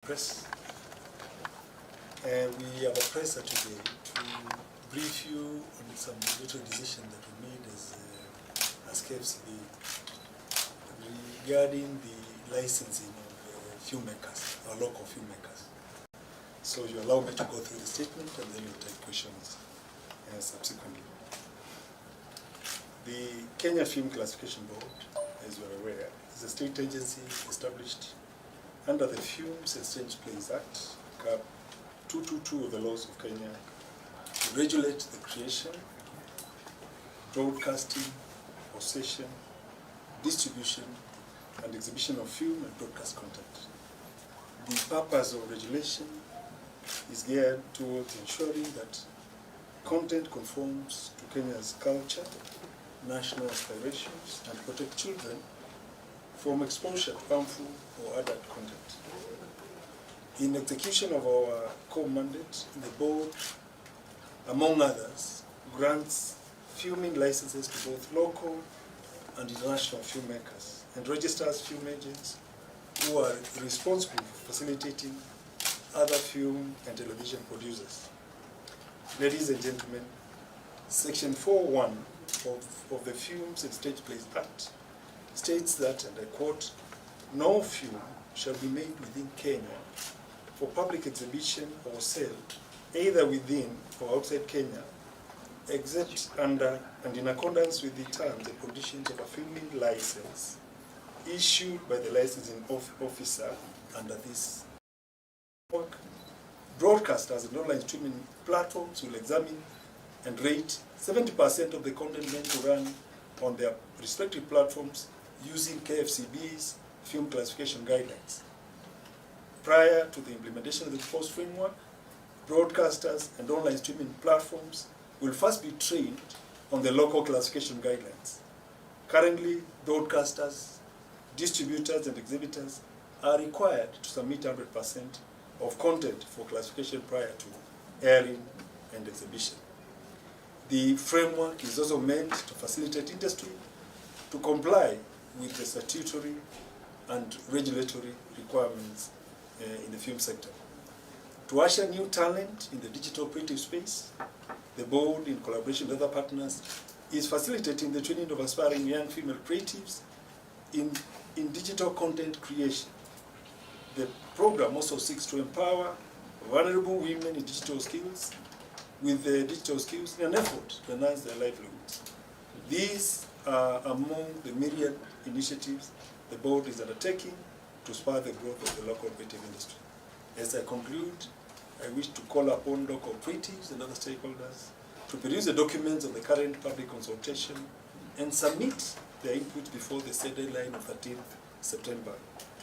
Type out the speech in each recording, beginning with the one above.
press. We have a presser today to brief you on some regulatory decision that we made as KFCB regarding the licensing of filmmakers, our local filmmakers. So you allow me to go through the statement and then we'll take questions subsequently. The Kenya Film Classification Board, as you are aware, is a state agency established under the Films and Stage Plays Act, Cap 222 of the laws of Kenya, to regulate the creation, broadcasting, possession, distribution, and exhibition of film and broadcast content. The purpose of regulation is geared towards ensuring that content conforms to Kenya's culture, national aspirations, and protect children from exposure to harmful or adult content. In execution of our core mandate, the board, among others, grants filming licenses to both local and international filmmakers and registers film agents who are responsible for facilitating other film and television producers. Ladies and gentlemen, Section 4.1 of the Films and Stage Plays Act states that, and I quote, "No film shall be made within Kenya for public exhibition or sale, either within or outside Kenya, except under and in accordance with the terms and conditions of a filming license issued by the licensing officer under this work. Broadcasters and online streaming platforms will examine and rate 70% of the content meant to run on their respective platforms using KFCB's film classification guidelines. Prior to the implementation of the proposed framework, broadcasters and online streaming platforms will first be trained on the local classification guidelines. Currently, broadcasters, distributors, and exhibitors are required to submit 100% of content for classification prior to airing and exhibition. The framework is also meant to facilitate industry to comply with the statutory and regulatory requirements in the film sector. To usher new talent in the digital creative space, the board, in collaboration with other partners, is facilitating the training of aspiring young female creatives in digital content creation. The program also seeks to empower vulnerable women in digital skills with digital skills in an effort to enhance their livelihoods. These are among the myriad initiatives the board is undertaking to spur the growth of the local creative industry. As I conclude, I wish to call upon local creatives and other stakeholders to produce the documents of the current public consultation and submit their input before the set deadline of 13th September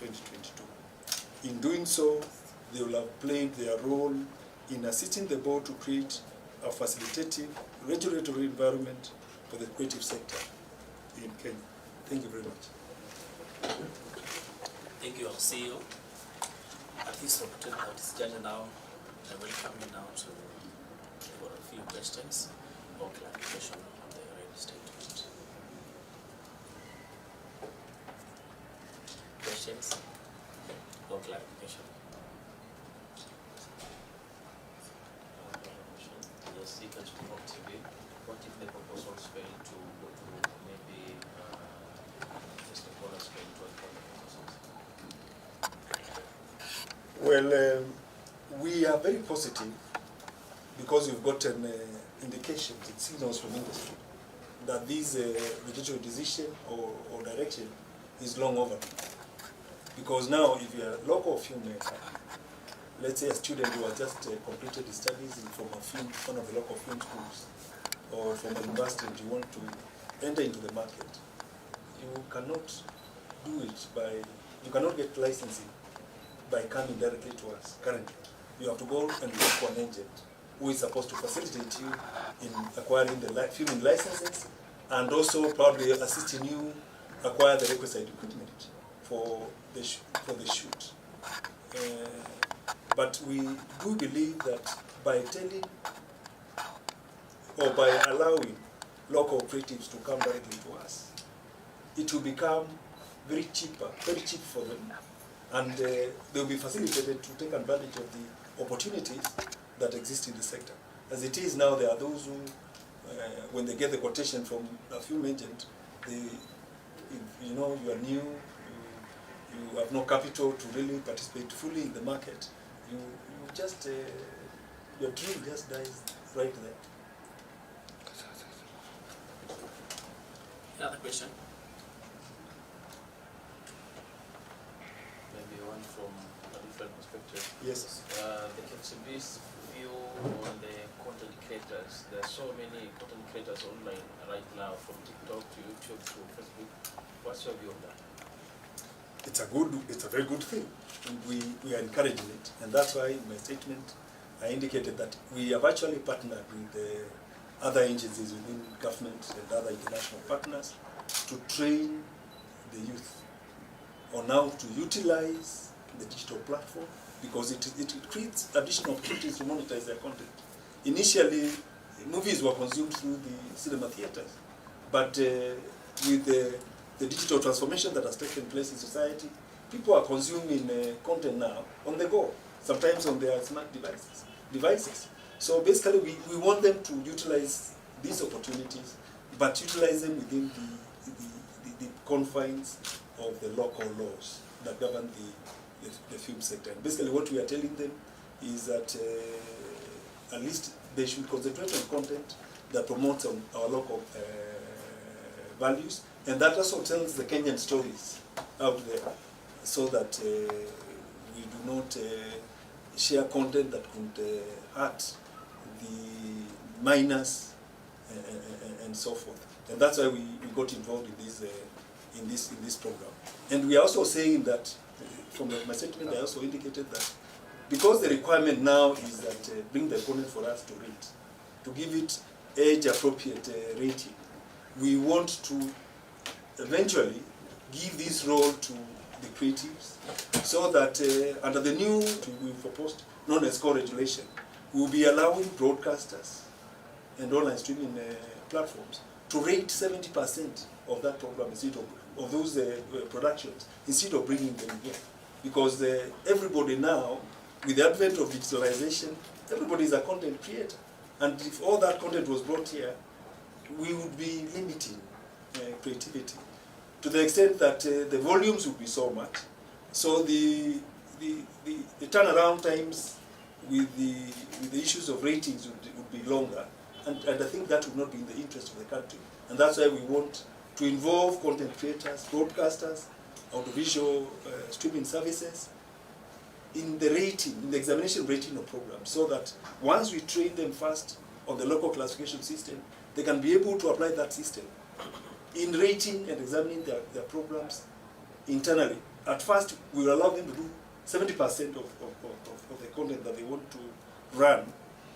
2022. In doing so, they will have played their role in assisting the board to create a facilitative regulatory environment for the creative sector in Kenya. Thank you very much. Thank you, our CEO. At this opportunity, this journey now, I welcome you now to for a few questions or clarification on the already statement. Questions or clarification? Yes, you can talk to me. What if the proposals fail to go through? Maybe the stakeholders fail to accept the proposals? Well, we are very positive because we've gotten indications and signals from industry that this regulatory decision or direction is long overdue. Because now, if you're a local filmmaker, let's say a student who has just completed his studies from one of the local film schools or from a university and you want to enter into the market, you cannot do it you cannot get licensing by coming directly to us currently. You have to go and look for an agent who is supposed to facilitate you in acquiring the filming licenses and also probably assisting you acquire the requisite equipment for the shoot. But we do believe that by telling or by allowing local creatives to come directly to us, it will become very cheap for them And they will be facilitated to take advantage of the opportunities that exist in the sector. As it is now, there are those who, when they get the quotation from a film agent, if, you know, you are new, you have no capital to really participate fully in the market, you just, your dream just dies right there. Another question? Maybe one from a different perspective. Yes. The KFCB's view on the content creators. There are so many content creators online right now, from TikTok to YouTube to Facebook. What's your view on that? It's a very good thing. And we are encouraging it. And that's why in my statement I indicated that we have actually partnered with other agencies within government and other international partners to train the youth on how to utilize the digital platform, because it creates additional opportunities to monetize their content. Initially, movies were consumed through the cinema theaters, but with the digital transformation that has taken place in society, people are consuming content now on the go, sometimes on their smart devices. So basically, we want them to utilize these opportunities, but utilize them within the confines of the local laws that govern the film sector. And basically what we are telling them is that at least they should concentrate on content that promotes on our local values, and that also tells the Kenyan stories out there, so that we do not share content that could hurt the minors and so forth. And that's why we got involved in this program. And we are also saying that, from my statement I also indicated that, because the requirement now is that bring the content for us to rate, to give it age-appropriate rating, we want to eventually give this role to the creatives, so that under the new we proposed known as core regulation, we will be allowing broadcasters and online streaming platforms to rate 70% of that program instead of those productions, instead of bringing them here. Because everybody now, with the advent of digitalization, everybody is a content creator. And if all that content was brought here, we would be limiting creativity to the extent that the volumes would be so much. So the turnaround times with the issues of ratings would be longer. And I think that would not be in the interest of the country. And that's why we want to involve content creators, broadcasters, audiovisual streaming services in the rating, in the examination rating of programs, so that once we train them first on the local classification system, they can be able to apply that system in rating and examining their programs internally. At first, we will allow them to do 70% of the content that they want to run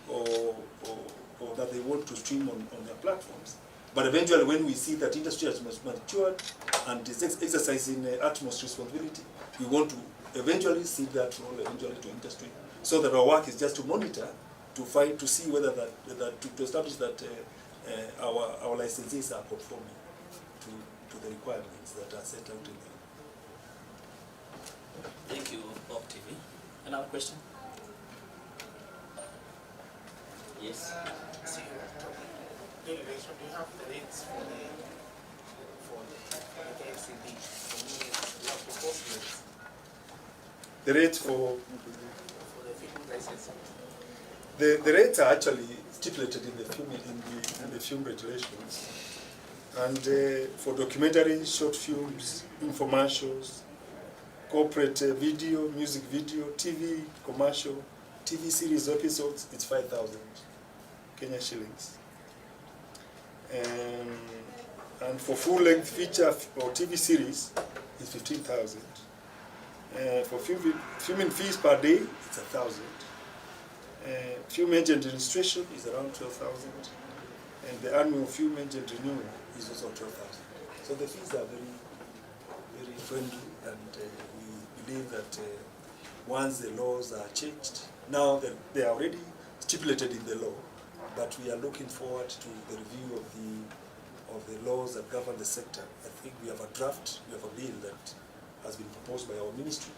or that they want to stream on their platforms. But eventually, when we see that industry has matured and is exercising utmost responsibility, we want to eventually cede that role eventually to industry, so that our work is just to monitor, to see whether to establish that our licensees are conforming to the requirements that are set out in the law. Thank you, Bob TV. Another question? Yes. Do you have the rates for the KFCB? You have proposed rates. The rates for the film licensing. the rates are actually stipulated in the film regulations, and for documentary, short films, infomercials, corporate video, music video, TV commercial, TV series episodes, it's 5,000 Kenya shillings. And for full-length feature or TV series, it's 15,000. For filming fees per day, it's 1,000. Film agent registration is around 12,000, and the annual film agent renewal is also 12,000. So the fees are very, very friendly, and we believe that once the laws are changed, now that they are already stipulated in the law, but we are looking forward to the review of the laws that govern the sector. I think we have a draft, we have a bill that has been proposed by our ministry,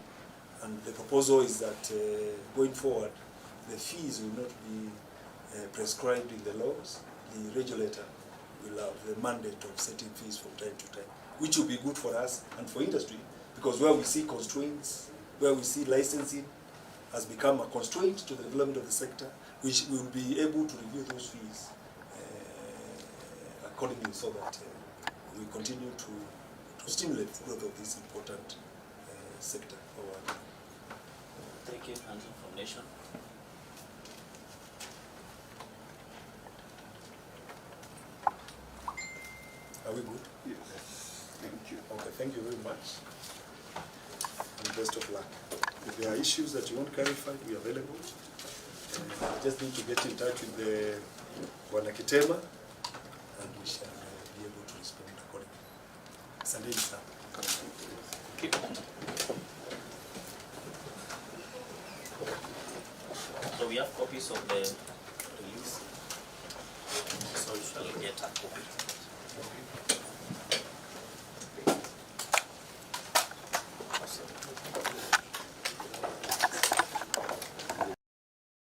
And the proposal is that going forward, the fees will not be prescribed in the laws. The regulator will have the mandate of setting fees from time to time, which will be good for us and for industry, because where we see constraints, where we see licensing has become a constraint to the development of the sector, we will be able to review those fees accordingly, so that we continue to stimulate the growth of this important sector forward. Thank you, and information. Are we good? Yes. Thank you. Okay, thank you very much. And best of luck. If there are issues that you want clarified, we are available. I just need to get in touch with the Wanakitema, and we shall be able to respond accordingly. Asanteni sana. So we have copies of the release, so you shall get a copy.